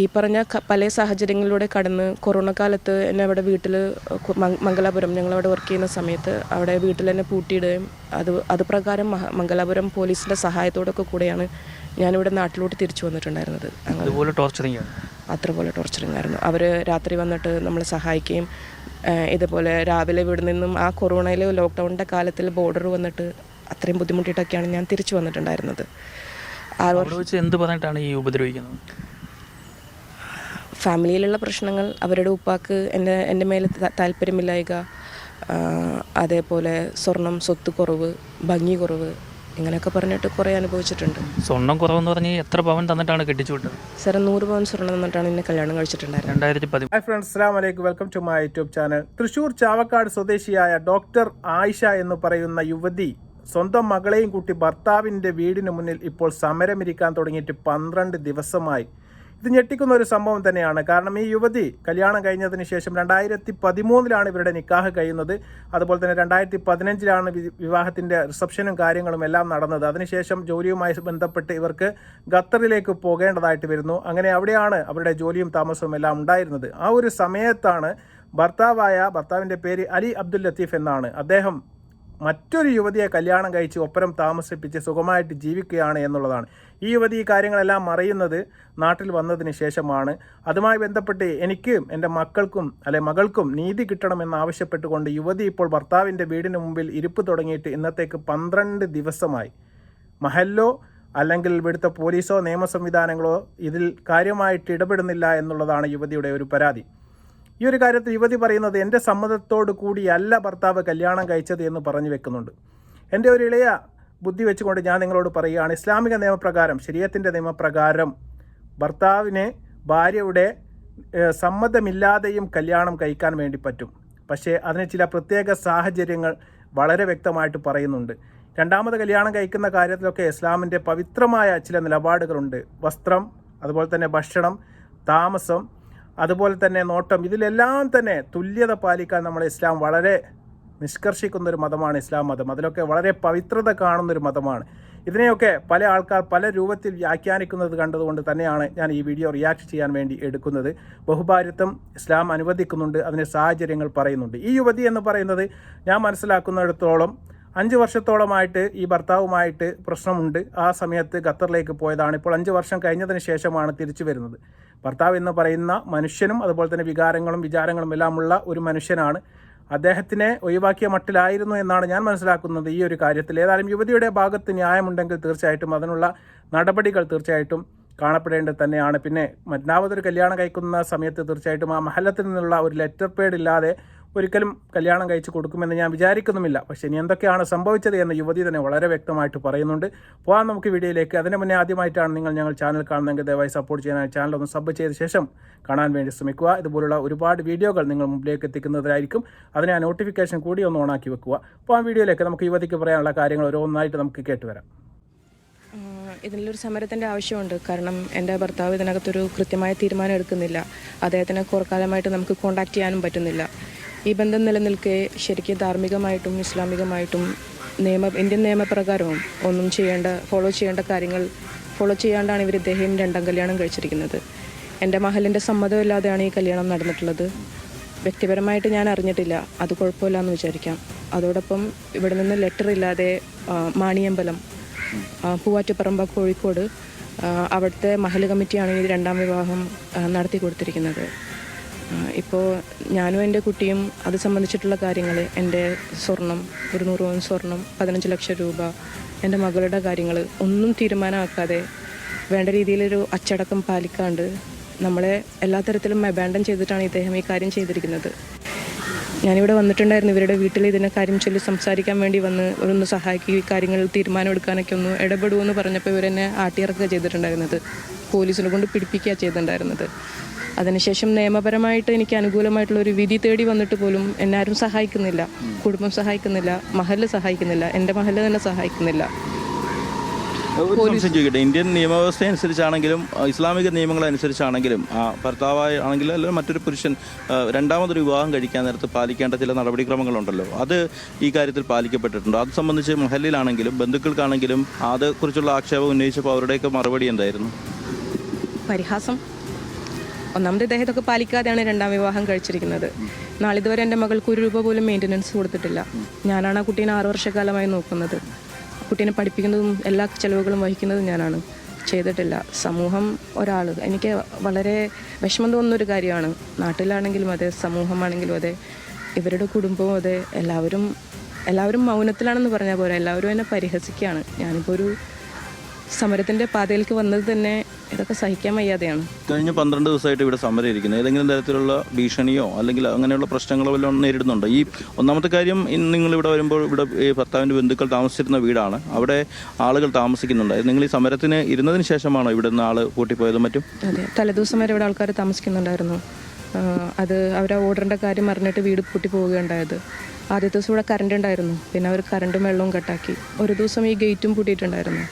ഈ പറഞ്ഞ പല സാഹചര്യങ്ങളിലൂടെ കടന്ന് കൊറോണ കാലത്ത് എന്നെ അവിടെ വീട്ടിൽ മംഗലാപുരം ഞങ്ങളവിടെ വർക്ക് ചെയ്യുന്ന സമയത്ത് അവിടെ വീട്ടിൽ തന്നെ പൂട്ടിയിടുകയും അത് പ്രകാരം മംഗലാപുരം പോലീസിൻ്റെ സഹായത്തോടൊക്കെ കൂടെയാണ് ഞാനിവിടെ നാട്ടിലോട്ട് തിരിച്ചു വന്നിട്ടുണ്ടായിരുന്നത്. അതുപോലെ ടോർച്ചറിങ് അത്രപോലെ ടോർച്ചറിങ് ആയിരുന്നു. അവർ രാത്രി വന്നിട്ട് നമ്മളെ സഹായിക്കുകയും ഇതുപോലെ രാവിലെ ഇവിടെ നിന്നും ആ കൊറോണയിൽ ലോക്ക്ഡൗണിൻ്റെ കാലത്തിൽ ബോർഡർ വന്നിട്ട് അത്രയും ബുദ്ധിമുട്ടിയിട്ടൊക്കെയാണ് ഞാൻ തിരിച്ചു വന്നിട്ടുണ്ടായിരുന്നത്. എന്ത് പറഞ്ഞിട്ടാണ് ഈ ഉപദ്രവിക്കുന്നത്? ഫാമിലിയിലുള്ള പ്രശ്നങ്ങൾ, അവരുടെ ഉപ്പാക്ക് എൻ്റെ മേലെ താല്പര്യമില്ലായ്ക, അതേപോലെ സ്വർണം, സ്വത്ത് കുറവ്, ഭംഗി കുറവ്, ഇങ്ങനെയൊക്കെ പറഞ്ഞിട്ട് കുറേ അനുഭവിച്ചിട്ടുണ്ട്. സ്വർണ്ണം കുറവെന്ന് പറഞ്ഞ് എത്ര പവൻ തന്നിട്ടാണ് കെട്ടിച്ചു വിട്ടത്? സാർ 100 പവൻ സ്വർണ്ണം തന്നിട്ടാണ് എന്നെ കല്യാണം കഴിച്ചിട്ടുണ്ടായിരുന്നത്. 2010. ഹായ് ഫ്രണ്ട്സ്, അസ്സലാമു അലൈക്കും. Welcome to my YouTube channel. Thrissur Chavakkad സ്വദേശിയായ ഡോക്ടർ ആയിഷ എന്ന് പറയുന്ന യുവതി സ്വന്തം മകളെയും കൂട്ടി ഭർത്താവിൻ്റെ വീടിന് മുന്നിൽ ഇപ്പോൾ സമരമിരിക്കാൻ തുടങ്ങിയിട്ട് 12 ദിവസമായി. ഇത് ഞെട്ടിക്കുന്ന ഒരു സംഭവം തന്നെയാണ്. കാരണം ഈ യുവതി കല്യാണം കഴിഞ്ഞതിന് ശേഷം 2013 ഇവരുടെ നിക്കാഹ് കഴിയുന്നത്. അതുപോലെ തന്നെ 2015 വിവാഹത്തിൻ്റെ റിസപ്ഷനും കാര്യങ്ങളും എല്ലാം നടന്നത്. അതിനുശേഷം ജോലിയുമായി ബന്ധപ്പെട്ട് ഇവർക്ക് ഖത്തറിലേക്ക് പോകേണ്ടതായിട്ട് വരുന്നു. അങ്ങനെ അവിടെയാണ് അവരുടെ ജോലിയും താമസവും എല്ലാം ഉണ്ടായിരുന്നത്. ആ ഒരു സമയത്താണ് ഭർത്താവിൻ്റെ പേര് അലി അബ്ദുൽ ലത്തീഫ് എന്നാണ്. അദ്ദേഹം മറ്റൊരു യുവതിയെ കല്യാണം കഴിച്ച് ഒപ്പരം താമസിപ്പിച്ച് സുഖമായിട്ട് ജീവിക്കുകയാണ് എന്നുള്ളതാണ്. ഈ യുവതി ഈ കാര്യങ്ങളെല്ലാം അറിയുന്നത് നാട്ടിൽ വന്നതിന് ശേഷമാണ്. അതുമായി ബന്ധപ്പെട്ട് എനിക്കും എൻ്റെ മകൾക്കും നീതി കിട്ടണമെന്ന് ആവശ്യപ്പെട്ടുകൊണ്ട് യുവതി ഇപ്പോൾ ഭർത്താവിൻ്റെ വീടിന് മുമ്പിൽ ഇരിപ്പ് തുടങ്ങിയിട്ട് ഇന്നത്തേക്ക് 12 ദിവസമായി. മഹല്ലോ അല്ലെങ്കിൽ ഇവിടുത്തെ പോലീസോ നിയമ സംവിധാനങ്ങളോ ഇതിൽ കാര്യമായിട്ട് ഇടപെടുന്നില്ല എന്നുള്ളതാണ് യുവതിയുടെ ഒരു പരാതി. ഈ ഒരു കാര്യത്തിൽ യുവതി പറയുന്നത് എൻ്റെ സമ്മതത്തോടു കൂടിയല്ല ഭർത്താവ് കല്യാണം കഴിച്ചത് എന്ന് പറഞ്ഞു വെക്കുന്നുണ്ട്. എൻ്റെ ഒരു ഇളയ ബുദ്ധി വെച്ചുകൊണ്ട് ഞാൻ നിങ്ങളോട് പറയുകയാണ്, ഇസ്ലാമിക നിയമപ്രകാരം, ശരീഅത്തിൻ്റെ നിയമപ്രകാരം ഭർത്താവിന് ഭാര്യയുടെ സമ്മതമില്ലാതെയും കല്യാണം കഴിക്കാൻ വേണ്ടി പറ്റും. പക്ഷേ അതിന് ചില പ്രത്യേക സാഹചര്യങ്ങൾ വളരെ വ്യക്തമായിട്ട് പറയുന്നുണ്ട്. രണ്ടാമത് കല്യാണം കഴിക്കുന്ന കാര്യത്തിലൊക്കെ ഇസ്ലാമിൻ്റെ പവിത്രമായ ചില നിലപാടുകളുണ്ട്. വസ്ത്രം, അതുപോലെ തന്നെ ഭക്ഷണം, താമസം, അതുപോലെ തന്നെ നോട്ടം, ഇതിലെല്ലാം തന്നെ തുല്യത പാലിക്കാൻ നമ്മളെ ഇസ്ലാം വളരെ നിഷ്കർഷിക്കുന്നൊരു മതമാണ് ഇസ്ലാം മതം. അതിലൊക്കെ വളരെ പവിത്രത കാണുന്നൊരു മതമാണ്. ഇതിനെയൊക്കെ പല ആൾക്കാർ പല രൂപത്തിൽ വ്യാഖ്യാനിക്കുന്നത് കണ്ടതുകൊണ്ട് തന്നെയാണ് ഞാൻ ഈ വീഡിയോ റിയാക്ട് ചെയ്യാൻ വേണ്ടി എടുക്കുന്നത്. ബഹുഭാര്യത്വം ഇസ്ലാം അനുവദിക്കുന്നുണ്ട്, അതിന് സാഹചര്യങ്ങൾ പറയുന്നുണ്ട്. ഈ യുവതി എന്ന് പറയുന്നത് ഞാൻ മനസ്സിലാക്കുന്നിടത്തോളം 5 വർഷത്തോളമായിട്ട് ഈ ഭർത്താവുമായിട്ട് പ്രശ്നമുണ്ട്. ആ സമയത്ത് ഖത്തറിലേക്ക് പോയതാണ്. ഇപ്പോൾ 5 വർഷം കഴിഞ്ഞതിന് ശേഷമാണ് തിരിച്ചു വരുന്നത്. ഭർത്താവ് എന്ന് പറയുന്ന മനുഷ്യനും അതുപോലെ തന്നെ വികാരങ്ങളും വിചാരങ്ങളും എല്ലാമുള്ള ഒരു മനുഷ്യനാണ്. അദ്ദേഹത്തിനെ ഒഴിവാക്കിയ മട്ടിലായിരുന്നു എന്നാണ് ഞാൻ മനസ്സിലാക്കുന്നത് ഈ ഒരു കാര്യത്തിൽ. ഏതായാലും യുവതിയുടെ ഭാഗത്ത് ന്യായമുണ്ടെങ്കിൽ തീർച്ചയായിട്ടും അതിനുള്ള നടപടികൾ തീർച്ചയായിട്ടും കാണപ്പെടേണ്ടത് തന്നെയാണ്. പിന്നെ മറ്റൊരു കല്യാണം കഴിക്കുന്ന സമയത്ത് തീർച്ചയായിട്ടും ആ മഹല്ലത്തിൽ നിന്നുള്ള ഒരു ലെറ്റർ പേഡ് ഇല്ലാതെ ഒരിക്കലും കല്യാണം കഴിച്ച് കൊടുക്കുമെന്ന് ഞാൻ വിചാരിക്കുന്നുമില്ല. പക്ഷേ ഇനി എന്തൊക്കെയാണ് സംഭവിച്ചത് എന്ന് യുവതി തന്നെ വളരെ വ്യക്തമായിട്ട് പറയുന്നുണ്ട്. പോകാൻ നമുക്ക് വീഡിയോയിലേക്ക്. അതിന് മുന്നേ ആദ്യമായിട്ടാണ് ഞങ്ങൾ ചാനൽ കാണുന്നതെങ്കിൽ ദയവായി സപ്പോർട്ട് ചെയ്യാനായി ചാനൽ ഒന്ന് സബ് ചെയ്ത ശേഷം കാണാൻ വേണ്ടി ശ്രമിക്കുക. ഇതുപോലുള്ള ഒരുപാട് വീഡിയോകൾ നിങ്ങൾ മുമ്പിലേക്ക് എത്തിക്കുന്നതായിരിക്കും. അതിനെ ആ നോട്ടിഫിക്കേഷൻ കൂടി ഒന്ന് ഓണാക്കി വെക്കുക. അപ്പോൾ ആ വീഡിയോയിലേക്ക് നമുക്ക് യുവതിക്ക് പറയാനുള്ള കാര്യങ്ങൾ ഓരോന്നായിട്ട് നമുക്ക് കേട്ടുവരാം. ഇതിലൊരു സമരത്തിൻ്റെ ആവശ്യമുണ്ട്. കാരണം എൻ്റെ ഭർത്താവ് ഇതിനകത്തൊരു കൃത്യമായ തീരുമാനം എടുക്കുന്നില്ല. അദ്ദേഹത്തിനെ കുറക്കാലമായിട്ട് നമുക്ക് കോൺടാക്ട് ചെയ്യാനും പറ്റുന്നില്ല. ഈ ബന്ധം നിലനിൽക്കെ ശരിക്കും ധാർമ്മികമായിട്ടും ഇസ്ലാമികമായിട്ടും ഇന്ത്യൻ നിയമപ്രകാരവും ഫോളോ ചെയ്യേണ്ട കാര്യങ്ങൾ ഫോളോ ചെയ്യാണ്ടാണ് ഇദ്ദേഹം 2ാം കല്യാണം കഴിച്ചിരിക്കുന്നത്. എൻ്റെ മഹലിൻ്റെ സമ്മതമില്ലാതെയാണ് ഈ കല്യാണം നടന്നിട്ടുള്ളത്. വ്യക്തിപരമായിട്ട് ഞാൻ അറിഞ്ഞിട്ടില്ല, അത് കുഴപ്പമില്ല എന്ന് വിചാരിക്കാം. അതോടൊപ്പം ഇവിടെ നിന്ന് ലെറ്റർ ഇല്ലാതെ മാണിയമ്പലം, പൂവാറ്റുപറമ്പ, കോഴിക്കോട് അവിടുത്തെ മഹല് കമ്മിറ്റിയാണ് ഈ 2ാം വിവാഹം നടത്തി കൊടുത്തിരിക്കുന്നത്. ഇപ്പോൾ ഞാനും എൻ്റെ കുട്ടിയും അത് സംബന്ധിച്ചിട്ടുള്ള കാര്യങ്ങൾ, എൻ്റെ സ്വർണം, ഒരു 100 പവൻ സ്വർണം, 15 ലക്ഷം രൂപ, എൻ്റെ മകളുടെ കാര്യങ്ങൾ ഒന്നും തീരുമാനമാക്കാതെ വേണ്ട രീതിയിലൊരു അച്ചടക്കം പാലിക്കാണ്ട് നമ്മളെ എല്ലാ തരത്തിലും അബാൻഡൻ ചെയ്തിട്ടാണ് ഇദ്ദേഹം ഈ കാര്യം ചെയ്തിരിക്കുന്നത്. ഞാനിവിടെ വന്നിട്ടുണ്ടായിരുന്നു ഇവരുടെ വീട്ടിൽ ഇതിനെ കാര്യം ചൊല്ലി സംസാരിക്കാൻ വേണ്ടി ഒന്ന് സഹായിക്കുക, ഈ കാര്യങ്ങളിൽ തീരുമാനം എടുക്കാനൊക്കെ ഒന്ന് ഇടപെടുമെന്ന് പറഞ്ഞപ്പോൾ ഇവരെന്നെ ആട്ടിയിറക്കുക ചെയ്തിട്ടുണ്ടായിരുന്നത്. പോലീസിനെ കൊണ്ട് പിടിപ്പിക്കുക ചെയ്തിട്ടുണ്ടായിരുന്നത്. അതിനുശേഷം നിയമപരമായിട്ട് എനിക്ക് അനുകൂലമായിട്ടുള്ള ഒരു വിധി തേടി വന്നിട്ട് പോലും എന്നെ ആരും സഹായിക്കുന്നില്ല. കുടുംബം സഹായിക്കുന്നില്ല, മഹല്ല് സഹായിക്കുന്നില്ല, എൻ്റെ മഹല്ല് തന്നെ സഹായിക്കുന്നില്ല. ചോദിക്കട്ടെ, ഇന്ത്യൻ നിയമവ്യവസ്ഥ അനുസരിച്ചാണെങ്കിലും ഇസ്ലാമിക നിയമങ്ങളനുസരിച്ചാണെങ്കിലും ഭർത്താവായ ആണെങ്കിലും അല്ലെങ്കിൽ മറ്റൊരു പുരുഷൻ രണ്ടാമതൊരു വിവാഹം കഴിക്കാൻ നേരത്ത് പാലിക്കേണ്ട ചില നടപടിക്രമങ്ങളുണ്ടല്ലോ, അത് ഈ കാര്യത്തിൽ പാലിക്കപ്പെട്ടിട്ടുണ്ടോ? അത് സംബന്ധിച്ച് മഹല്ലിലാണെങ്കിലും ബന്ധുക്കൾക്കാണെങ്കിലും അതേക്കുറിച്ചുള്ള ആക്ഷേപം ഉന്നയിച്ചപ്പോൾ അവരുടെയൊക്കെ മറുപടി എന്തായിരുന്നു? പരിഹാസം. ഒന്നാമത് ഇദ്ദേഹം ഇതൊക്കെ പാലിക്കാതെയാണ് രണ്ടാം വിവാഹം കഴിച്ചിരിക്കുന്നത്. നാളിതുവരെ എൻ്റെ മകൾക്ക് 1 രൂപ പോലും മെയിൻ്റനൻസ് കൊടുത്തിട്ടില്ല. ഞാനാണ് ആ കുട്ടീനെ 6 വർഷക്കാലമായി നോക്കുന്നത്. കുട്ടീനെ പഠിപ്പിക്കുന്നതും എല്ലാ ചിലവുകളും വഹിക്കുന്നതും ഞാനാണ്. ചെയ്തിട്ടില്ല. സമൂഹം ഒരാൾ എനിക്ക് വളരെ വിഷമം തോന്നുന്നൊരു കാര്യമാണ്. നാട്ടിലാണെങ്കിലും അതെ, സമൂഹമാണെങ്കിലും അതെ, ഇവരുടെ കുടുംബവും അതെ, എല്ലാവരും മൗനത്തിലാണെന്ന് പറഞ്ഞാൽ പോരാ, എല്ലാവരും എന്നെ പരിഹസിക്കുകയാണ്. ഞാനിപ്പോൾ ഒരു സമരത്തിൻ്റെ പാതയിലേക്ക് വന്നത് തന്നെ ഇതൊക്കെ സഹിക്കാൻ വയ്യാതെയാണ്. കഴിഞ്ഞ 12 ദിവസമായിട്ട് ഇവിടെ സമരം ഇരിക്കുന്നത് ഏതെങ്കിലും തരത്തിലുള്ള ഭീഷണിയോ അല്ലെങ്കിൽ അങ്ങനെയുള്ള പ്രശ്നങ്ങളോ വല്ലതും നേരിടുന്നുണ്ടോ? ഈ ഒന്നാമത്തെ കാര്യം, നിങ്ങൾ ഇവിടെ വരുമ്പോൾ ഇവിടെ ഭർത്താവിൻ്റെ ബന്ധുക്കൾ താമസിച്ചിരുന്ന വീടാണ്, അവിടെ ആളുകൾ താമസിക്കുന്നുണ്ട്. നിങ്ങൾ ഈ സമരത്തിന് ഇരുന്നതിന് ശേഷമാണോ ഇവിടെ നിന്ന് ആൾ കൂട്ടിപ്പോയതും മറ്റും? അതെ, തലേദിവസം വരെ ഇവിടെ ആൾക്കാർ താമസിക്കുന്നുണ്ടായിരുന്നു. അത് അവരെ ഓർഡറിൻ്റെ കാര്യം അറിഞ്ഞിട്ട് വീട് പൂട്ടി പോവുകയുണ്ടായത്. ആദ്യത്തെ ദിവസം ഇവിടെ കറണ്ട് ഉണ്ടായിരുന്നു, പിന്നെ അവർ കറണ്ടും വെള്ളവും കട്ടാക്കി. ഒരു ദിവസം ഈ ഗേറ്റും പൂട്ടിയിട്ടുണ്ടായിരുന്നു.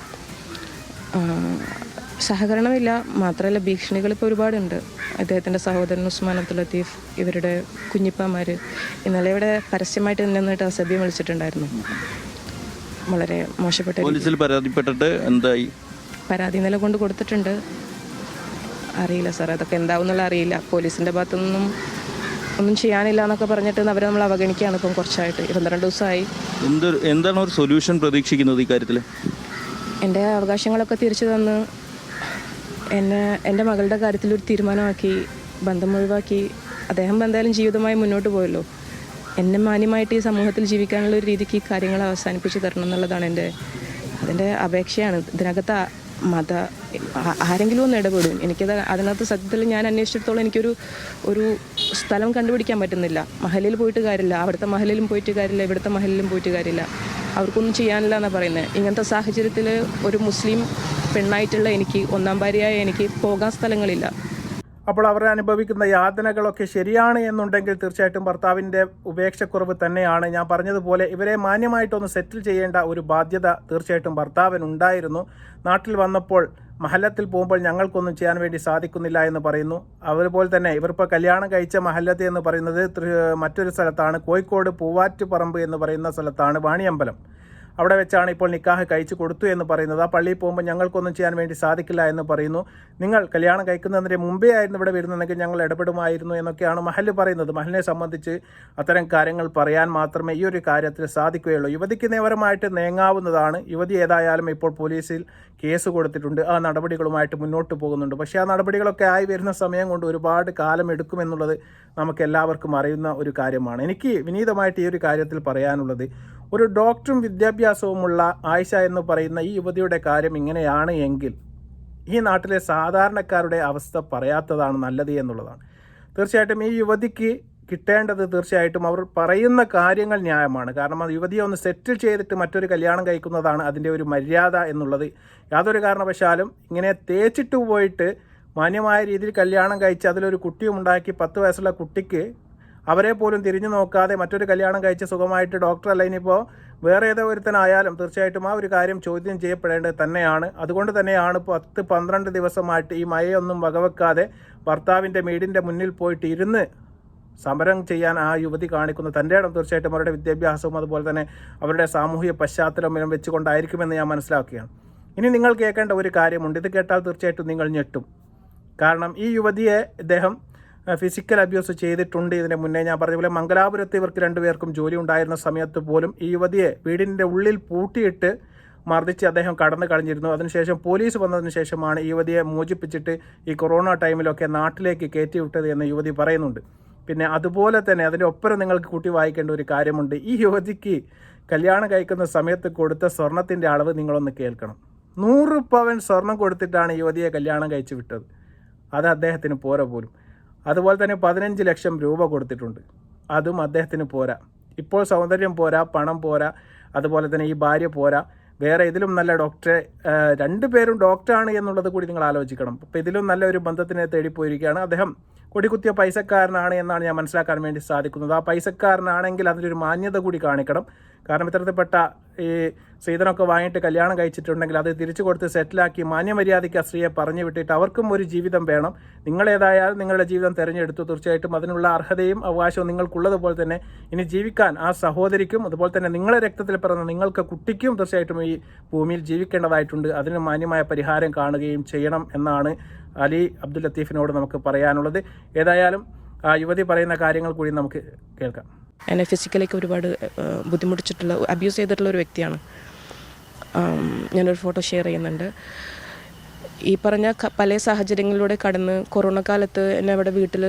സഹകരണമില്ല, മാത്രമല്ല ഭീഷണികൾ ഇപ്പോൾ ഒരുപാടുണ്ട്. അദ്ദേഹത്തിൻ്റെ സഹോദരൻ ഉസ്മാൻ അബ്ദുൽ ലത്തീഫ്, ഇവരുടെ കുഞ്ഞിപ്പമാർ ഇന്നലെ ഇവിടെ പരസ്യമായിട്ട് നിന്നിട്ട് അസഭ്യം വിളിച്ചിട്ടുണ്ടായിരുന്നു. വളരെ മോശപ്പെട്ട. പോലീസിൽ പരാതിപ്പെട്ടിട്ട് എന്തായി? പരാതി ഇന്നലെ കൊണ്ട് കൊടുത്തിട്ടുണ്ട്. അറിയില്ല സാർ, അതൊക്കെ എന്താവുന്നുള്ള അറിയില്ല. പോലീസിൻ്റെ ഭാഗത്തുനിന്നും ഒന്നും ചെയ്യാനില്ല എന്നൊക്കെ പറഞ്ഞിട്ട് അവരെ നമ്മൾ അവഗണിക്കുകയാണ് ഇപ്പം കുറച്ചായിട്ട്. 12 ദിവസമായി. എന്താണ് ഒരു സൊല്യൂഷൻ പ്രതീക്ഷിക്കുന്നത് ഈ കാര്യത്തിൽ? എൻ്റെ അവകാശങ്ങളൊക്കെ തിരിച്ചു തന്ന് എൻ്റെ മകളുടെ കാര്യത്തിൽ ഒരു തീരുമാനമാക്കി, ബന്ധം ഒഴിവാക്കി. അദ്ദേഹം എന്തായാലും ജീവിതമായി മുന്നോട്ട് പോയല്ലോ. എന്നെ മാന്യമായിട്ട് ഈ സമൂഹത്തിൽ ജീവിക്കാനുള്ള ഒരു രീതിക്ക് ഈ കാര്യങ്ങൾ അവസാനിപ്പിച്ച് തരണം എന്നുള്ളതാണ് അതിൻ്റെ അപേക്ഷയാണ്. ഇതിനകത്ത് ആരെങ്കിലും ഒന്ന് ഇടപെടും. അതിനകത്ത് സത്യത്തിൽ ഞാൻ അന്വേഷിച്ചിടത്തോളം ഒരു സ്ഥലം കണ്ടുപിടിക്കാൻ പറ്റുന്നില്ല. മഹലിൽ പോയിട്ട് കാര്യമില്ല, അവിടുത്തെ മഹലിലും പോയിട്ട് കാര്യമില്ല, ഇവിടുത്തെ മഹലിലും പോയിട്ട് കാര്യമില്ല. അവർക്കൊന്നും ചെയ്യാനില്ല എന്നാണ് പറയുന്നത്. ഇങ്ങനത്തെ സാഹചര്യത്തിൽ ഒരു മുസ്ലിം പെണ്ണായിട്ടുള്ള എനിക്ക്, 1-ാം ഭാര്യയായ എനിക്ക് പോകാൻ സ്ഥലങ്ങളില്ല. അപ്പോൾ അവർ അനുഭവിക്കുന്ന യാതനകളൊക്കെ ശരിയാണ് എന്നുണ്ടെങ്കിൽ തീർച്ചയായിട്ടും ഭർത്താവിൻ്റെ ഉപേക്ഷക്കുറവ് തന്നെയാണ്. ഞാൻ പറഞ്ഞതുപോലെ ഇവരെ മാന്യമായിട്ടൊന്ന് സെറ്റിൽ ചെയ്യേണ്ട ഒരു ബാധ്യത തീർച്ചയായിട്ടും ഭർത്താവിനുണ്ടായിരുന്നു. നാട്ടിൽ വന്നപ്പോൾ മഹല്ലത്തിൽ പോകുമ്പോൾ ഞങ്ങൾക്കൊന്നും ചെയ്യാൻ വേണ്ടി സാധിക്കുന്നില്ല എന്ന് പറയുന്നു. അതുപോലെ തന്നെ ഇവരിപ്പോൾ കല്യാണം കഴിച്ച മഹല്ലത്ത് എന്ന് പറയുന്നത് മറ്റൊരു സ്ഥലത്താണ്, കോഴിക്കോട് പൂവാറ്റുപറമ്പ് എന്ന് പറയുന്ന സ്ഥലത്താണ്, വാണിയമ്പലം. അവിടെ വെച്ചാണ് ഇപ്പോൾ നിക്കാഹ് കഴിച്ചു കൊടുത്തു എന്ന് പറയുന്നത്. ആ പള്ളിയിൽ പോകുമ്പോൾ ഞങ്ങൾക്കൊന്നും ചെയ്യാൻ വേണ്ടി സാധിക്കില്ല എന്ന് പറയുന്നു. നിങ്ങൾ കല്യാണം കഴിക്കുന്നതിന് മുമ്പേ ആയിരുന്നു ഇവിടെ വരുന്നതെങ്കിൽ ഞങ്ങൾ ഇടപെടുമായിരുന്നു എന്നൊക്കെയാണ് മഹല്ല് പറയുന്നത്. മഹലിനെ സംബന്ധിച്ച് അത്തരം കാര്യങ്ങൾ പറയാൻ മാത്രമേ ഈ ഒരു കാര്യത്തിൽ സാധിക്കുകയുള്ളൂ. യുവതിക്ക് നിയമപരമായിട്ട് നീങ്ങാവുന്നതാണ്. യുവതി ഏതായാലും ഇപ്പോൾ പോലീസിൽ കേസ് കൊടുത്തിട്ടുണ്ട്. ആ നടപടികളുമായിട്ട് മുന്നോട്ട് പോകുന്നുണ്ട്. പക്ഷേ ആ നടപടികളൊക്കെ ആയി വരുന്ന സമയം കൊണ്ട് ഒരുപാട് കാലം എടുക്കുമെന്നുള്ളത് നമുക്ക് എല്ലാവർക്കും അറിയുന്ന ഒരു കാര്യമാണ്. എനിക്ക് വിനീതമായിട്ട് ഈ ഒരു കാര്യത്തിൽ പറയാനുള്ളത്, ഒരു ഡോക്ടറും വിദ്യാഭ്യാസവുമുള്ള ആയിഷ എന്ന് പറയുന്ന ഈ യുവതിയുടെ കാര്യം ഇങ്ങനെയാണ് എങ്കിൽ ഈ നാട്ടിലെ സാധാരണക്കാരുടെ അവസ്ഥ പറയാത്തതാണ് നല്ലത് എന്നുള്ളതാണ്. തീർച്ചയായിട്ടും ഈ യുവതിക്ക് കിട്ടേണ്ടത് തീർച്ചയായിട്ടും അവർ പറയുന്ന കാര്യങ്ങൾ ന്യായമാണ്. കാരണം അത് യുവതിയെ ഒന്ന് സെറ്റിൽ ചെയ്തിട്ട് മറ്റൊരു കല്യാണം കഴിക്കുന്നതാണ് അതിൻ്റെ ഒരു മര്യാദ എന്നുള്ളത്. യാതൊരു കാരണവശാലും ഇങ്ങനെ തേച്ചിട്ട് പോയിട്ട് മാന്യമായ രീതിയിൽ കല്യാണം കഴിച്ച് അതിലൊരു കുട്ടിയും ഉണ്ടാക്കി 10 വയസ്സുള്ള കുട്ടിക്ക് അവരെ പോലും തിരിഞ്ഞു നോക്കാതെ മറ്റൊരു കല്യാണം കഴിച്ച് സുഖമായിട്ട് ഡോക്ടറല്ല ഇനിയിപ്പോൾ വേറെ ഏതോ ഒരുത്തനായാലും തീർച്ചയായിട്ടും ആ ഒരു കാര്യം ചോദ്യം ചെയ്യപ്പെടേണ്ടത് തന്നെയാണ്. അതുകൊണ്ട് തന്നെയാണ് 10-12 ദിവസമായിട്ട് ഈ മഴയൊന്നും വകവെക്കാതെ ഭർത്താവിൻ്റെ വീടിൻ്റെ മുന്നിൽ പോയിട്ട് ഇരുന്ന് സമരം ചെയ്യാൻ ആ യുവതി കാണിക്കുന്ന തൻ്റെ ഇടം തീർച്ചയായിട്ടും അവരുടെ വിദ്യാഭ്യാസവും അതുപോലെ തന്നെ അവരുടെ സാമൂഹിക പശ്ചാത്തലം വെച്ചുകൊണ്ടായിരിക്കുമെന്ന് ഞാൻ മനസ്സിലാക്കുകയാണ്. ഇനി നിങ്ങൾ കേൾക്കേണ്ട ഒരു കാര്യമുണ്ട്. ഇത് കേട്ടാൽ തീർച്ചയായിട്ടും നിങ്ങൾ ഞെട്ടും. കാരണം ഈ യുവതിയെ ഇദ്ദേഹം ഫിസിക്കൽ അബ്യൂസ് ചെയ്തിട്ടുണ്ട്. ഇതിന് മുന്നേ ഞാൻ പറഞ്ഞ പോലെ മംഗലാപുരത്ത് ഇവർക്ക് 2 പേർക്കും ജോലി ഉണ്ടായിരുന്ന സമയത്ത് പോലും ഈ യുവതിയെ വീടിൻ്റെ ഉള്ളിൽ പൂട്ടിയിട്ട് മർദ്ദിച്ച് അദ്ദേഹം കടന്നു കളഞ്ഞിരുന്നു. അതിനുശേഷം പോലീസ് വന്നതിന് ശേഷമാണ് ഈ യുവതിയെ മോചിപ്പിച്ചിട്ട് ഈ കൊറോണ ടൈമിലൊക്കെ നാട്ടിലേക്ക് കയറ്റി വിട്ടത് എന്ന് യുവതി പറയുന്നുണ്ട്. പിന്നെ അതുപോലെ തന്നെ അതിൻ്റെ ഒപ്പരം നിങ്ങൾക്ക് കൂട്ടി വായിക്കേണ്ട ഒരു കാര്യമുണ്ട്. ഈ യുവതിക്ക് കല്യാണം കഴിക്കുന്ന സമയത്ത് കൊടുത്ത സ്വർണത്തിൻ്റെ അളവ് നിങ്ങളൊന്ന് കേൾക്കണം. 100 പവൻ സ്വർണം കൊടുത്തിട്ടാണ് യുവതിയെ കല്യാണം കഴിച്ച് വിട്ടത്. അത് അദ്ദേഹത്തിന് പോരാ പോലും. അതുപോലെ തന്നെ 15 ലക്ഷം രൂപ കൊടുത്തിട്ടുണ്ട്. അതും അദ്ദേഹത്തിന് പോരാ. ഇപ്പോൾ സൗന്ദര്യം പോരാ, പണം പോരാ, അതുപോലെ തന്നെ ഈ ഭാര്യ പോരാ. വേറെ ഇതിലും നല്ല ഡോക്ടറെ, 2 പേരും ഡോക്ടറാണ് എന്നുള്ളത് കൂടി നിങ്ങൾ ആലോചിക്കണം. അപ്പോൾ ഇതിലും നല്ല ഒരു ബന്ധത്തിനെ തേടിപ്പോയിരിക്കുകയാണ്. അദ്ദേഹം കൊടികുത്തിയ പൈസക്കാരനാണ് എന്നാണ് ഞാൻ മനസ്സിലാക്കാൻ വേണ്ടി സാധിക്കുന്നത്. ആ പൈസക്കാരനാണെങ്കിൽ അതിലൊരു മാന്യത കൂടി കാണിക്കണം. കാരണം ഇത്തരത്തിൽപ്പെട്ട ഈ സ്ത്രീധനമൊക്കെ വാങ്ങിയിട്ട് കല്യാണം കഴിച്ചിട്ടുണ്ടെങ്കിൽ അത് തിരിച്ചു കൊടുത്ത് സെറ്റിലാക്കി മാന്യമര്യാദയ്ക്ക് ആ സ്ത്രീയെ പറഞ്ഞു വിട്ടിട്ട് അവർക്കും ഒരു ജീവിതം വേണം. നിങ്ങളേതായാലും നിങ്ങളുടെ ജീവിതം തിരഞ്ഞെടുത്തു. തീർച്ചയായിട്ടും അതിനുള്ള അർഹതയും അവകാശവും നിങ്ങൾക്കുള്ളതുപോലെ തന്നെ ഇനി ജീവിക്കാൻ ആ സഹോദരിക്കും അതുപോലെ തന്നെ നിങ്ങളെ രക്തത്തിൽ പിറന്ന നിങ്ങൾക്ക് കുട്ടിക്കും തീർച്ചയായിട്ടും ഈ ഭൂമിയിൽ ജീവിക്കേണ്ടതായിട്ടുണ്ട്. അതിന് മാന്യമായ പരിഹാരം കാണുകയും ചെയ്യണം എന്നാണ് അലി അബ്ദുൽ ലത്തീഫിനോട് നമുക്ക് പറയാനുള്ളത്. ഏതായാലും ആ യുവതി പറയുന്ന കാര്യങ്ങൾ കൂടി നമുക്ക് കേൾക്കാം. എന്നെ ഫിസിക്കലേക്ക് ഒരുപാട് ബുദ്ധിമുട്ടിച്ചിട്ടുള്ള, അബ്യൂസ് ചെയ്തിട്ടുള്ള ഒരു വ്യക്തിയാണ്. ഞാനൊരു ഫോട്ടോ ഷെയർ ചെയ്യുന്നുണ്ട്. ഈ പറഞ്ഞ പല സാഹചര്യങ്ങളിലൂടെ കടന്ന് കൊറോണ കാലത്ത് എന്നെ അവിടെ വീട്ടിൽ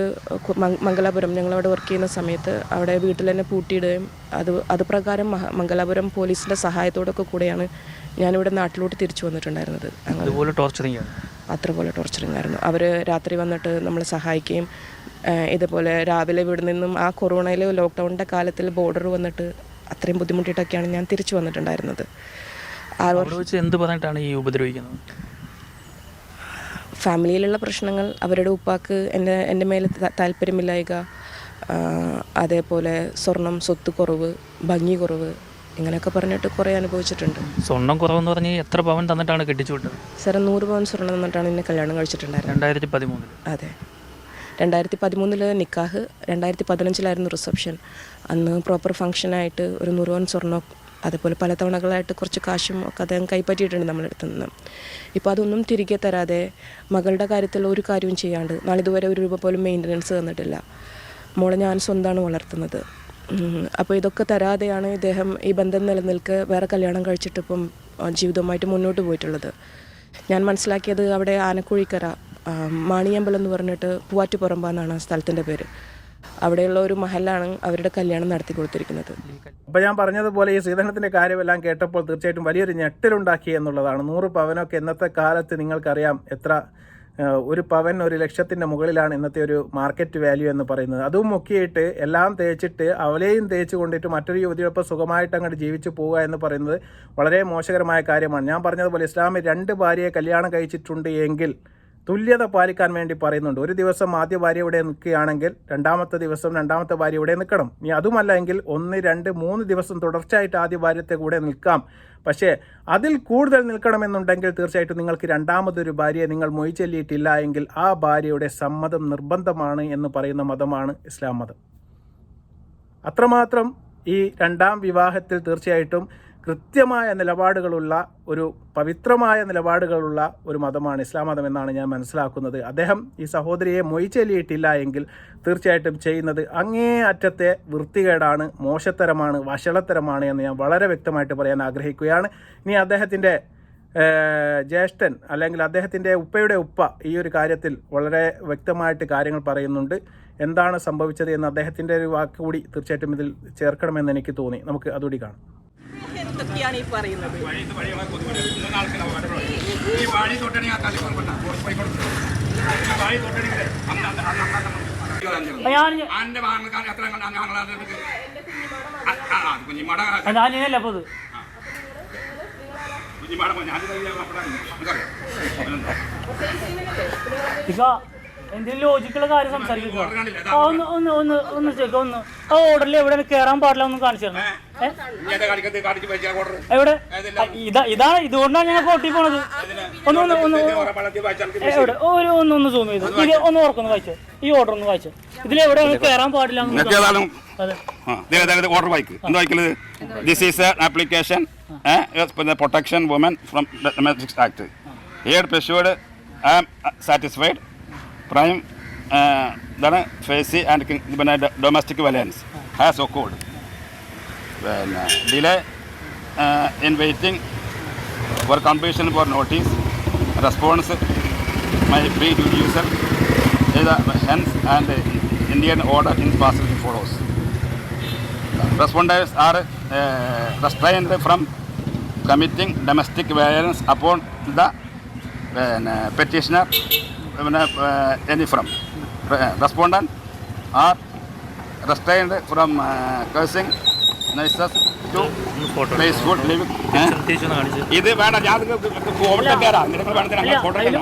മംഗലാപുരം, ഞങ്ങളവിടെ വർക്ക് ചെയ്യുന്ന സമയത്ത് അവിടെ വീട്ടിൽ എന്നെ പൂട്ടിയിടുകയും അത് പ്രകാരം മംഗലാപുരം പോലീസിൻ്റെ സഹായത്തോടൊക്കെ കൂടെയാണ് ഞാനിവിടെ നാട്ടിലോട്ട് തിരിച്ചു വന്നിട്ടുണ്ടായിരുന്നത്. അതുപോലെ ടോർച്ചറിങ് അത്രപോലെ ടോർച്ചറിങ് ആയിരുന്നു. അവർ രാത്രി വന്നിട്ട് നമ്മളെ സഹായിക്കുകയും ഇതുപോലെ രാവിലെ ഇവിടെ നിന്നും ആ കൊറോണയിൽ ലോക്ക്ഡൗണിൻ്റെ കാലത്തിൽ ബോർഡർ വന്നിട്ട് അത്രയും ബുദ്ധിമുട്ടിയിട്ടൊക്കെയാണ് ഞാൻ തിരിച്ചു വന്നിട്ടുണ്ടായിരുന്നത്. എന്ത് പറഞ്ഞിട്ടാണ് ഈ ഉപദ്രവിക്കുന്നത്? ഫാമിലിയിലുള്ള പ്രശ്നങ്ങൾ, അവരുടെ ഉപ്പാക്ക് എൻ്റെ മേലെ താല്പര്യമില്ലായ്ക, അതേപോലെ സ്വർണം, സ്വത്ത് കുറവ്, ഭംഗി കുറവ്, ഇങ്ങനെയൊക്കെ പറഞ്ഞിട്ട് കുറേ അനുഭവിച്ചിട്ടുണ്ട്. സ്വർണ്ണം കുറവെന്ന് പറഞ്ഞ് എത്ര പവൻ തന്നിട്ടാണ് കെട്ടിച്ചു വിട്ടത്? സാർ 100 പവൻ സ്വർണ്ണം തന്നിട്ടാണ് എന്നെ കല്യാണം കഴിച്ചിട്ടുണ്ടായിരുന്നത്. 2013. അതെ, 2013 നിക്കാഹ്, 2015 റിസപ്ഷൻ. അന്ന് പ്രോപ്പർ ഫംഗ്ഷനായിട്ട് ഒരു 100 പവൻ സ്വർണ്ണം, അതേപോലെ പല തവണകളായിട്ട് കുറച്ച് കാശും ഒക്കെ അദ്ദേഹം കൈപ്പറ്റിയിട്ടുണ്ട് നമ്മളെടുത്ത് നിന്ന്. ഇപ്പോൾ അതൊന്നും തിരികെ തരാതെ മകളുടെ കാര്യത്തിൽ ഒരു കാര്യവും ചെയ്യാണ്ട് നാളിതുവരെ 1 രൂപ പോലും മെയിൻ്റനൻസ് തന്നിട്ടില്ല. മോളെ ഞാൻ സ്വന്തമാണ് വളർത്തുന്നത്. അപ്പോൾ ഇതൊക്കെ തരാതെയാണ് ഇദ്ദേഹം ഈ ബന്ധം നിലനിൽക്കെ വേറെ കല്യാണം കഴിച്ചിട്ടിപ്പം ജീവിതവുമായിട്ട് മുന്നോട്ട് പോയിട്ടുള്ളത്. ഞാൻ മനസ്സിലാക്കിയത് അവിടെ ആനക്കുഴിക്കര മാണിയമ്പലം എന്ന് പറഞ്ഞിട്ട് പൂവാറ്റുപുറമ്പാന്നാണ് സ്ഥലത്തിൻ്റെ പേര്. അവിടെയുള്ള ഒരു മഹലാണ് അവരുടെ കല്യാണം നടത്തി കൊടുത്തിരിക്കുന്നത്. അപ്പോൾ ഞാൻ പറഞ്ഞതുപോലെ ഈ ശ്രീധരത്തിൻ്റെ കാര്യമെല്ലാം കേട്ടപ്പോൾ തീർച്ചയായിട്ടും വലിയൊരു ഞെട്ടലുണ്ടാക്കി എന്നുള്ളതാണ്. 100 പവനൊക്കെ ഇന്നത്തെ കാലത്ത് നിങ്ങൾക്കറിയാം എത്ര, ഒരു പവൻ 1 ലക്ഷത്തിൻ്റെ മുകളിലാണ് ഇന്നത്തെ ഒരു മാർക്കറ്റ് വാല്യൂ എന്ന് പറയുന്നത്. അതും മുക്കിയിട്ട് എല്ലാം തേച്ചിട്ട് അവളെയും തേച്ച് കൊണ്ടിട്ട് മറ്റൊരു യുവതിയോടൊപ്പം സുഖമായിട്ട് അങ്ങോട്ട് ജീവിച്ചു പോവുക എന്ന് പറയുന്നത് വളരെ മോശകരമായ കാര്യമാണ്. ഞാൻ പറഞ്ഞതുപോലെ ഇസ്ലാമിൽ 2 ഭാര്യയെ കല്യാണം കഴിച്ചിട്ടുണ്ട് എങ്കിൽ തുല്യത പാലിക്കാൻ വേണ്ടി പറയുന്നുണ്ട്. ഒരു ദിവസം ആദ്യ ഭാര്യ ഇവിടെ നിൽക്കുകയാണെങ്കിൽ രണ്ടാമത്തെ ദിവസം രണ്ടാമത്തെ ഭാര്യ ഇവിടെ നിൽക്കണം. ഇനി അതുമല്ല എങ്കിൽ 1, 2, 3 ദിവസം തുടർച്ചയായിട്ട് ആദ്യ ഭാര്യത്തെ കൂടെ നിൽക്കാം. പക്ഷേ അതിൽ കൂടുതൽ നിൽക്കണമെന്നുണ്ടെങ്കിൽ തീർച്ചയായിട്ടും നിങ്ങൾക്ക് രണ്ടാമതൊരു ഭാര്യയെ നിങ്ങൾ മൊയ് ചൊല്ലിയിട്ടില്ല എങ്കിൽ ആ ഭാര്യയുടെ സമ്മതം നിർബന്ധമാണ് എന്ന് പറയുന്ന മതമാണ് ഇസ്ലാം മതം. അത്രമാത്രം ഈ 2ാം വിവാഹത്തിൽ തീർച്ചയായിട്ടും കൃത്യമായ നിലപാടുകളുള്ള, ഒരു പവിത്രമായ നിലപാടുകളുള്ള ഒരു മതമാണ് ഇസ്ലാം മതം എന്നാണ് ഞാൻ മനസ്സിലാക്കുന്നത്. അദ്ദേഹം ഈ സഹോദരിയെ മൊയ് ചൊല്ലിയിട്ടില്ല എങ്കിൽ തീർച്ചയായിട്ടും ചെയ്യുന്നത് അങ്ങേ അറ്റത്തെ വൃത്തികേടാണ്, മോശത്തരമാണ്, വഷളത്തരമാണ് എന്ന് ഞാൻ വളരെ വ്യക്തമായിട്ട് പറയാൻ ആഗ്രഹിക്കുകയാണ്. ഇനി അദ്ദേഹത്തിൻ്റെ ജ്യേഷ്ഠൻ അല്ലെങ്കിൽ അദ്ദേഹത്തിൻ്റെ ഉപ്പയുടെ ഉപ്പ ഈ ഒരു കാര്യത്തിൽ വളരെ വ്യക്തമായിട്ട് കാര്യങ്ങൾ പറയുന്നുണ്ട്. എന്താണ് സംഭവിച്ചത് എന്ന് അദ്ദേഹത്തിൻ്റെ ഒരു വാക്ക് കൂടി തീർച്ചയായിട്ടും ഇതിൽ ചേർക്കണമെന്ന് എനിക്ക് തോന്നി. നമുക്ക് അതുകൂടി കാണാം. എന്തൊക്കെയാണ് ഈ പറയുന്നത്? എന്തെങ്കിലും ലോജിക്കുള്ള കാര്യം സംസാരിക്കുക. ഒന്ന് ചോദിക്കാം. ഒന്ന് ഓർഡറിൽ എവിടെ കയറാൻ പാടില്ല ഒന്നും കാണിച്ചു തരണം. എവിടെ? ഇതാണ്, ഇതുകൊണ്ടാണ് ഞാൻ കോട്ടി പോണത്. എവിടെ? ഒന്ന് സൂം ചെയ്തു ഇത് ഒന്ന് ഓർക്കൊന്ന് വായിച്ചോ. ഈ ഓർഡർ ഒന്ന് വായിച്ചോ. ഇതിലെവിടെയാണ് കയറാൻ പാടില്ല. ഓർഡർ വായിക്ക്. എന്താ വായിക്കുന്നത്? This is application protection woman from domestic act. Here perused I am satisfied prime ഇതാണ് ഫേസി ആൻഡ് പിന്നെ ഡൊമസ്റ്റിക് വയലൻസ് ഹാസ് ഒക്കോർഡ്. പിന്നെ delay in waiting for completion for notice response may be user hence and Indian order in specific follows. Respondents are restrained from committing domestic violence upon the petitioner any from. Respondent are restrained from causing nuisance to peaceful living. ഇത് വേണ്ട, ഞാൻ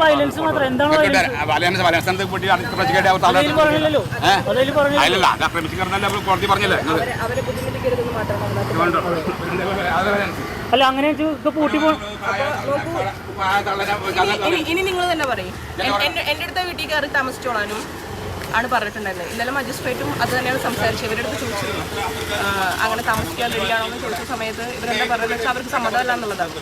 violence മാത്രം എന്താണ് കോടതി പറഞ്ഞില്ലേ? അല്ല, അങ്ങനെ പൂട്ടി പോ. ഇനി നിങ്ങൾ തന്നെ പറയും. എൻ്റെ അടുത്ത വീട്ടിൽ കയറി താമസിച്ചോളാനും ആണ് പറഞ്ഞിട്ടുണ്ടായിരുന്നത്. ഇന്നലെ മജിസ്ട്രേറ്റും അത് തന്നെയാണ് സംസാരിച്ചത്. ഇവരുടെ അടുത്ത് ചോദിച്ചിരുന്നു അങ്ങനെ താമസിക്കാൻ റെഡിയാണോ എന്ന് ചോദിച്ച സമയത്ത് ഇവരെന്താ പറയുന്നത് വെച്ചാൽ അവർക്ക് സമ്മതമല്ല എന്നുള്ളതാണ്.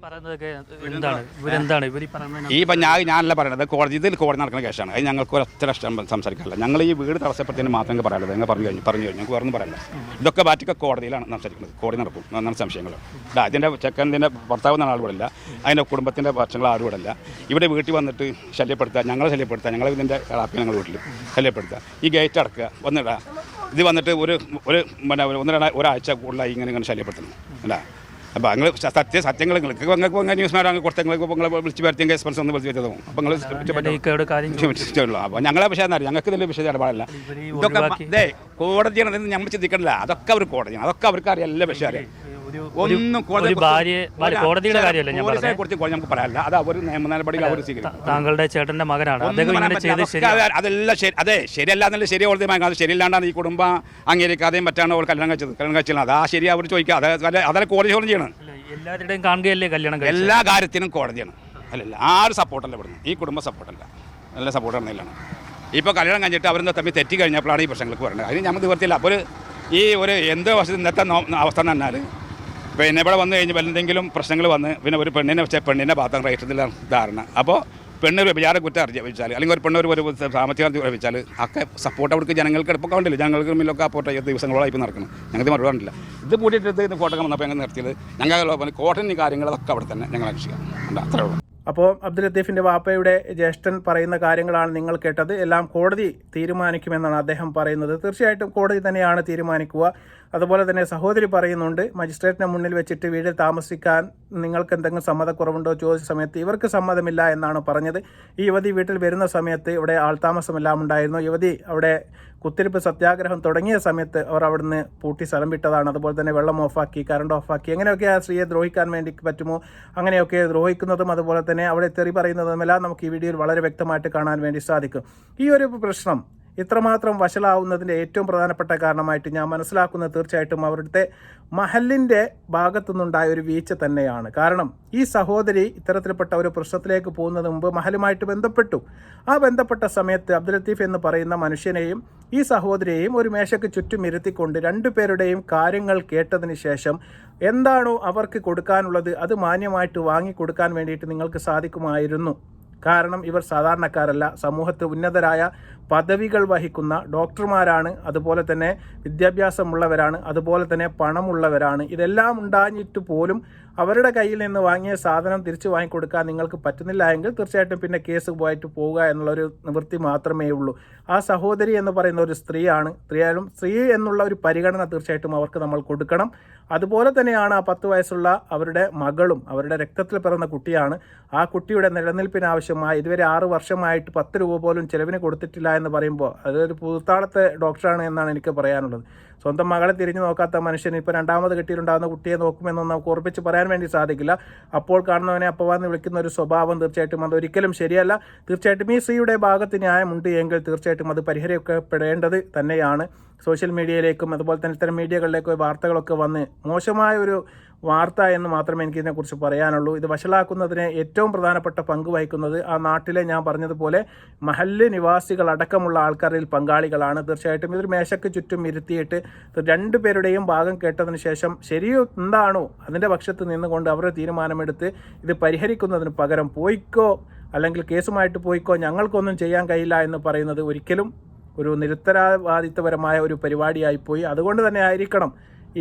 പറയുന്നതൊക്കെ എന്താണ് ഇവരെന്താണ് ഇവർ പറയുന്നത്? ഈ ഇപ്പം ഞാനല്ല പറയണത്, കോടതി നടക്കുന്ന കേസാണ്. അത് ഞങ്ങൾക്ക് ഒരൊറ്റ ഇഷ്ടം സംസാരിക്കാറില്ല. ഞങ്ങൾ ഈ വീട് തടസ്സപ്പെടുത്തിയതിന് മാത്രമേ പറയാനുള്ളത്. ഞങ്ങൾ പറഞ്ഞു കഴിഞ്ഞു ഞങ്ങൾക്ക് വേറെ ഒന്നും പറയണ്ട. ഇതൊക്കെ ബാറ്റിയൊക്കെ കോടതിയിലാണ് സംസാരിക്കുന്നത്. കോടതി നടക്കും എന്നാണ് സംശയങ്ങൾ. അതിൻ്റെ ചെക്കൻ്റെ ഭർത്താവ് എന്ന ആൾ ഇവിടെ ഇല്ല, അതിൻ്റെ കുടുംബത്തിൻ്റെ വർഷങ്ങൾ ആരും ഇവിടെ ഇല്ല. ഇവിടെ വീട്ടിൽ വന്നിട്ട് ശല്യപ്പെടുത്തുക, ഞങ്ങളെ ഇതിൻ്റെ ഹാപ്പി ഞങ്ങൾ വീട്ടിൽ ശല്യപ്പെടുത്തുക, ഈ ഗേറ്റ് അടക്കുക, വന്നിടുക. ഇത് വന്നിട്ട് ഒരാഴ്ച കൂടുതലായി ഇങ്ങനെ ശല്യപ്പെടുത്തുന്നു അല്ല. അപ്പോൾ നിങ്ങൾ സത്യങ്ങൾ നിങ്ങൾക്ക് ന്യൂസ് അങ്ങ് കൊടുത്ത നിങ്ങൾ വിളിച്ച് വരുത്തിയ എക്സ്പെൻസ് ഒന്ന് വിളിച്ച് വരുത്തതും അപ്പോൾ നിങ്ങൾ അപ്പോൾ ഞങ്ങളെ വിഷയം എന്താ, ഞങ്ങൾക്ക് ഇതിൻ്റെ വിഷയം ഇടപാടില്ല. ഇതൊക്കെ കോടതിയാണ് നമ്മൾ ചിന്തിക്കണില്ല. അതൊക്കെ അവർ കോടതിയാണ്, അതൊക്കെ അവർക്ക് അറിയാം, എല്ലാ വിഷയം അറിയാം. ഒന്നും കോടതിയുടെ കാര്യമല്ല ഞാൻ പറഞ്ഞത്. കുറിച്ച് നമുക്ക് പറയാനില്ല. അത് അവർ നിയമ നടപടികൾ അവർ സ്വീകരിക്കും. താങ്കളുടെ ചേട്ടന്റെ മകനാണ്, അതെല്ലാം ശരി. അതെ, ശരിയല്ല എന്നല്ല ശരി. കോടതി അത് ശരിയല്ലാണ്ടാണ് ഈ കുടുംബം അംഗീകരിക്കാതെയും മറ്റാണ് അവർ കല്യാണം കഴിച്ചത്. അത് ആ ശരി അവർ ചോദിക്കുക. അതല്ല കോടതി ചോദ്യം ചെയ്യണം. എല്ലാവരുടെയും കാണുകയല്ലേ കല്യാണം? എല്ലാ കാര്യത്തിനും കോടതിയാണ്. അല്ലല്ല, ആരും സപ്പോർട്ടല്ല ഇവിടുന്ന്. ഈ കുടുംബം സപ്പോർട്ടല്ല, നല്ല സപ്പോർട്ട് ഇടുന്നില്ലാണ്. ഇപ്പോൾ കല്യാണം കഴിഞ്ഞിട്ട് അവരെന്താ തമ്മിൽ തെറ്റി കഴിഞ്ഞപ്പോഴാണ് ഈ പ്രശ്നങ്ങൾക്ക് വരുന്നത്. അതിന് നമ്മൾ നിവർത്തിയില്ല. അപ്പോൾ ഒരു എന്ത് വശത്ത് ഇന്നത്തെ അവസ്ഥ എന്ന് പറഞ്ഞാൽ, പിന്നെ ഇവിടെ വന്നു കഴിഞ്ഞ് എന്തെങ്കിലും പ്രശ്നങ്ങൾ വന്ന് പിന്നെ ഒരു പെണ്ണിനെ വെച്ചാൽ പെണ്ണിൻ്റെ ഭാഗത്ത് റേറ്റത്തിലുള്ള ധാരണ. അപ്പോൾ പെണ്ണൊരു വിചാര കുറ്റം അറിയിച്ചാൽ, അല്ലെങ്കിൽ ഒരു പെണ്ണൊരു സാമ്പത്തിക അറിയിച്ചാൽ ഒക്കെ സപ്പോർട്ട് അവർക്ക് ജനങ്ങൾക്ക് എടുപ്പൊക്കെ ഉണ്ടല്ലോ. ജനങ്ങൾക്ക് മുന്നിലൊക്കെ സപ്പോർട്ട് ചെയ്ത് ദിവസങ്ങളോളം ഇപ്പോൾ നടക്കണം. ഞങ്ങൾക്ക് മറുപടി കണ്ടില്ല. ഇത് കൂട്ടിയിട്ട് ഇത് കോട്ടയം വന്നപ്പോൾ ഞങ്ങൾ നിർത്തിയത് ഞങ്ങൾ കോട്ടയം കാര്യങ്ങളൊക്കെ അവിടെ തന്നെ ഞങ്ങൾ അന്വേഷിക്കാം. അത്രേ ഉള്ളൂ. അപ്പോൾ അബ്ദുൽ ലത്തീഫിൻ്റെ വാപ്പയുടെ ജ്യേഷ്ഠൻ പറയുന്ന കാര്യങ്ങളാണ് നിങ്ങൾ കേട്ടത്. എല്ലാം കോടതി തീരുമാനിക്കുമെന്നാണ് അദ്ദേഹം പറയുന്നത്. തീർച്ചയായിട്ടും കോടതി തന്നെയാണ് തീരുമാനിക്കുക. അതുപോലെ തന്നെ സഹോദരി പറയുന്നുണ്ട്, മജിസ്ട്രേറ്റിന് മുന്നിൽ വെച്ചിട്ട് വീട്ടിൽ താമസിക്കാൻ നിങ്ങൾക്ക് എന്തെങ്കിലും സമ്മതക്കുറവുണ്ടോ ചോദിച്ച സമയത്ത് ഇവർക്ക് സമ്മതമില്ല എന്നാണ് പറഞ്ഞത്. ഈ യുവതി വീട്ടിൽ വരുന്ന സമയത്ത് ഇവിടെ ആൾതാമസമെല്ലാം ഉണ്ടായിരുന്നു. യുവതി അവിടെ കുത്തിരിപ്പ് സത്യാഗ്രഹം തുടങ്ങിയ സമയത്ത് അവർ അവിടുന്ന് പൂട്ടി സ്ഥലം വിട്ടതാണ്. അതുപോലെ തന്നെ വെള്ളം ഓഫാക്കി, കറണ്ട് ഓഫാക്കി, അങ്ങനെയൊക്കെ ആ സ്ത്രീയെ ദ്രോഹിക്കാൻ വേണ്ടി പറ്റുമോ? അങ്ങനെയൊക്കെ ദ്രോഹിക്കുന്നതും അതുപോലെ തന്നെ അവിടെ തെറി പറയുന്നതുമെല്ലാം നമുക്ക് ഈ വീഡിയോയിൽ വളരെ വ്യക്തമായിട്ട് കാണാൻ വേണ്ടി സാധിക്കും. ഈ ഒരു പ്രശ്നം ഇത്രമാത്രം വഷളാവുന്നതിൻ്റെ ഏറ്റവും പ്രധാനപ്പെട്ട കാരണമായിട്ട് ഞാൻ മനസ്സിലാക്കുന്നത് തീർച്ചയായിട്ടും അവരുടെ മഹലിൻ്റെ ഭാഗത്തുനിന്നുണ്ടായ ഒരു വീഴ്ച തന്നെയാണ്. കാരണം ഈ സഹോദരി ഇത്തരത്തിൽപ്പെട്ട ഒരു പ്രശ്നത്തിലേക്ക് പോകുന്നതിന് മുമ്പ് മഹലുമായിട്ട് ബന്ധപ്പെട്ടു. ആ ബന്ധപ്പെട്ട സമയത്ത് അബ്ദുൽ ലത്തീഫ് എന്ന് പറയുന്ന മനുഷ്യനെയും ഈ സഹോദരിയെയും ഒരു മേശയ്ക്ക് ചുറ്റും ഇരുത്തിക്കൊണ്ട് രണ്ടുപേരുടെയും കാര്യങ്ങൾ കേട്ടതിന് ശേഷം എന്താണോ അവർക്ക് കൊടുക്കാനുള്ളത് അത് മാന്യമായിട്ട് വാങ്ങിക്കൊടുക്കാൻ വേണ്ടിയിട്ട് നിങ്ങൾക്ക് സാധിക്കുമായിരുന്നു. കാരണം ഇവർ സാധാരണക്കാരല്ല, സമൂഹത്തിൽ ഉന്നതരായ പദവികൾ വഹിക്കുന്ന ഡോക്ടർമാരാണ്, അതുപോലെ തന്നെ വിദ്യാഭ്യാസമുള്ളവരാണ്, അതുപോലെ തന്നെ പണമുള്ളവരാണ്. ഇതെല്ലാം ഉണ്ടായിട്ട് പോലും അവരുടെ കയ്യിൽ നിന്ന് വാങ്ങിയ സാധനം തിരിച്ചു വാങ്ങിക്കൊടുക്കാൻ നിങ്ങൾക്ക് പറ്റുന്നില്ല എങ്കിൽ തീർച്ചയായിട്ടും പിന്നെ കേസ് പോയിട്ട് പോവുക എന്നുള്ളൊരു നിവൃത്തി മാത്രമേ ഉള്ളൂ. ആ സഹോദരി എന്ന് പറയുന്ന ഒരു സ്ത്രീയാണ്. സ്ത്രീ എന്നുള്ള ഒരു പരിഗണന തീർച്ചയായിട്ടും അവർക്ക് നമ്മൾ കൊടുക്കണം. അതുപോലെ തന്നെയാണ് ആ 10 വയസ്സുള്ള അവരുടെ മകളും അവരുടെ രക്തത്തിൽ പിറന്ന കുട്ടിയാണ്. ആ കുട്ടിയുടെ നിലനിൽപ്പിനാവശ്യമായി ഇതുവരെ 6 വർഷമായിട്ട് 10 രൂപ പോലും ചിലവിന് കൊടുത്തിട്ടില്ല എന്ന് പറയുമ്പോൾ അതൊരു പൂത്താളത്തെ ഡോക്ടറാണ് എന്നാണ് എനിക്ക് പറയാനുള്ളത്. സ്വന്തം മകളെ തിരിഞ്ഞു നോക്കാത്ത മനുഷ്യൻ ഇപ്പോൾ രണ്ടാമത് കെട്ടിയിട്ടുണ്ടാകുന്ന കുട്ടിയെ നോക്കുമെന്നൊന്നും നമുക്ക് ഉറപ്പിച്ച് പറയാൻ വേണ്ടി സാധിക്കില്ല. അപ്പോൾ കാണുന്നവനെ അപ്പവാന്ന് വിളിക്കുന്ന ഒരു സ്വഭാവം തീർച്ചയായിട്ടും അതൊരിക്കലും ശരിയല്ല. തീർച്ചയായിട്ടും ഈ സ്ത്രീയുടെ ഭാഗത്ത് ന്യായമുണ്ട് എങ്കിൽ തീർച്ചയായിട്ടും അത് പരിഹരിക്കപ്പെടേണ്ടത് തന്നെയാണ്. സോഷ്യൽ മീഡിയയിലേക്കും അതുപോലെ തന്നെ ഇത്തരം മീഡിയകളിലേക്കും വാർത്തകളൊക്കെ വന്ന് മോശമായ ഒരു വാർത്ത എന്ന് മാത്രമേ എനിക്കിതിനെക്കുറിച്ച് പറയാനുള്ളൂ. ഇത് വഷളാക്കുന്നതിന് ഏറ്റവും പ്രധാനപ്പെട്ട പങ്ക് വഹിക്കുന്നത് ആ നാട്ടിലെ ഞാൻ പറഞ്ഞതുപോലെ മഹല്ല് നിവാസികൾ അടക്കമുള്ള ആൾക്കാരിൽ പങ്കാളികളാണ്. തീർച്ചയായിട്ടും ഇതൊരു മേശയ്ക്ക് ചുറ്റും ഇരുത്തിയിട്ട് രണ്ടുപേരുടെയും ഭാഗം കേട്ടതിന് ശേഷം ശരിയോ എന്താണോ അതിൻ്റെ പക്ഷത്ത് നിന്നുകൊണ്ട് അവരുടെ തീരുമാനമെടുത്ത് ഇത് പരിഹരിക്കുന്നതിന് പകരം പോയിക്കോ അല്ലെങ്കിൽ കേസുമായിട്ട് പോയിക്കോ ഞങ്ങൾക്കൊന്നും ചെയ്യാൻ കഴിയില്ല എന്ന് പറയുന്നത് ഒരിക്കലും ഒരു നിരുത്തരവാദിത്വപരമായ ഒരു പരിപാടിയായിപ്പോയി. അതുകൊണ്ട് തന്നെ ആയിരിക്കണം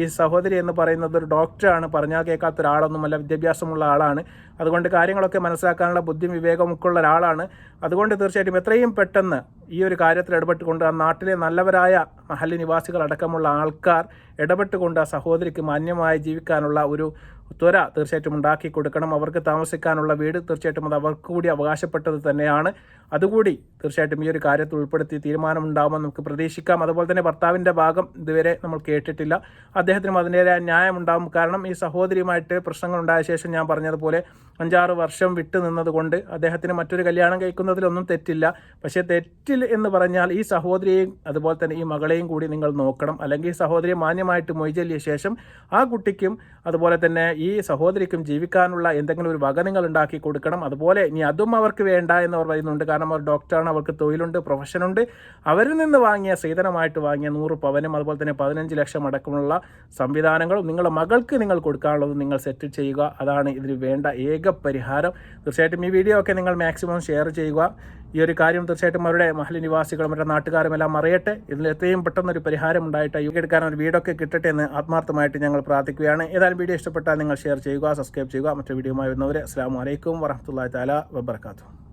ഈ സഹോദരി എന്ന് പറയുന്നത് ഒരു ഡോക്ടറാണ്, പറഞ്ഞാൽ കേൾക്കാത്ത ഒരാളൊന്നുമല്ല, വിദ്യാഭ്യാസമുള്ള ആളാണ്. അതുകൊണ്ട് കാര്യങ്ങളൊക്കെ മനസ്സിലാക്കാനുള്ള ബുദ്ധിയും വിവേകമൊക്കെ ഉള്ള ഒരാളാണ്. അതുകൊണ്ട് തീർച്ചയായിട്ടും എത്രയും പെട്ടെന്ന് ഈ ഒരു കാര്യത്തിൽ ഇടപെട്ടുകൊണ്ട് ആ നാട്ടിലെ നല്ലവരായ മഹല്ല് നിവാസികൾ അടക്കമുള്ള ആൾക്കാർ ഇടപെട്ടുകൊണ്ട് ആ സഹോദരിക്ക് മാന്യമായി ജീവിക്കാനുള്ള ഒരു ത്വര തീർച്ചയായിട്ടും ഉണ്ടാക്കി കൊടുക്കണം. അവർക്ക് താമസിക്കാനുള്ള വീട് തീർച്ചയായിട്ടും അത് അവർക്ക് കൂടി അവകാശപ്പെട്ടത് തന്നെയാണ്. അതുകൂടി തീർച്ചയായിട്ടും ഈ ഒരു കാര്യത്തിൽ ഉൾപ്പെടുത്തി തീരുമാനമുണ്ടാകുമെന്ന് നമുക്ക് പ്രതീക്ഷിക്കാം. അതുപോലെ തന്നെ ഭർത്താവിൻ്റെ ഭാഗം ഇതുവരെ നമ്മൾ കേട്ടിട്ടില്ല. അദ്ദേഹത്തിനും അതിൻ്റെതായ ന്യായമുണ്ടാകും. കാരണം ഈ സഹോദരിയുമായിട്ട് പ്രശ്നങ്ങളുണ്ടായ ശേഷം ഞാൻ പറഞ്ഞതുപോലെ 5-6 വർഷം വിട്ടു നിന്നതുകൊണ്ട് അദ്ദേഹത്തിന് മറ്റൊരു കല്യാണം കഴിക്കുന്നതിലൊന്നും തെറ്റില്ല. പക്ഷേ തെറ്റിൽ എന്ന് പറഞ്ഞാൽ ഈ സഹോദരിയെയും അതുപോലെ തന്നെ ഈ മകളെയും കൂടി നിങ്ങൾ നോക്കണം. അല്ലെങ്കിൽ ഈ സഹോദരിയെ മാന്യമായിട്ട് മൊയ്ചൊല്ലിയ ശേഷം ആ കുട്ടിക്കും അതുപോലെ തന്നെ ഈ സഹോദരിക്കും ജീവിക്കാനുള്ള എന്തെങ്കിലും ഒരു വക നിങ്ങൾ ഉണ്ടാക്കി കൊടുക്കണം. അതുപോലെ ഇനി അതും അവർക്ക് വേണ്ട എന്ന് അവർ പറയുന്നുണ്ട്. കാരണം അവർ ഡോക്ടറാണ്, അവൾക്ക് തൊഴിലുണ്ട്, പ്രൊഫഷനുണ്ട്. അവരിൽ നിന്ന് വാങ്ങിയ സ്ത്രീധനമായിട്ട് വാങ്ങിയ 100 പവനും അതുപോലെ തന്നെ 15 ലക്ഷം അടക്കമുള്ള സംവിധാനങ്ങളും നിങ്ങളുടെ മകൾക്ക് നിങ്ങൾ കൊടുക്കാനുള്ളത് നിങ്ങൾ സെറ്റ് ചെയ്യുക. അതാണ് ഇതിന് വേണ്ട ഏക പരിഹാരം. തീർച്ചയായിട്ടും ഈ വീഡിയോ ഒക്കെ നിങ്ങൾ മാക്സിമം ഷെയർ ചെയ്യുക. ഈ ഒരു കാര്യം തീർച്ചയായിട്ടും അവരുടെ മഹൽ നിവാസികളും മറ്റേ നാട്ടുകാരും എല്ലാം അറിയട്ടെ. ഇതിൽ എത്രയും പെട്ടെന്നൊരു പരിഹാരം ഉണ്ടായിട്ട് എടുക്കാൻ ഒരു വീടൊക്കെ കിട്ടട്ടെ എന്ന് ആത്മാർത്ഥമായിട്ട് ഞങ്ങൾ പ്രാർത്ഥിക്കുകയാണ്. ഏതായാലും വീഡിയോ ഇഷ്ടപ്പെട്ടാൽ നിങ്ങൾ ഷെയർ ചെയ്യുക, സബ്സ്ക്രൈബ് ചെയ്യുക. മറ്റൊരു വീഡിയോയുമായി വരുന്നവരെ അസ്സലാമു അലൈക്കും വറഹ്മത്തുള്ളാഹി തആല വബറകാതുഹു.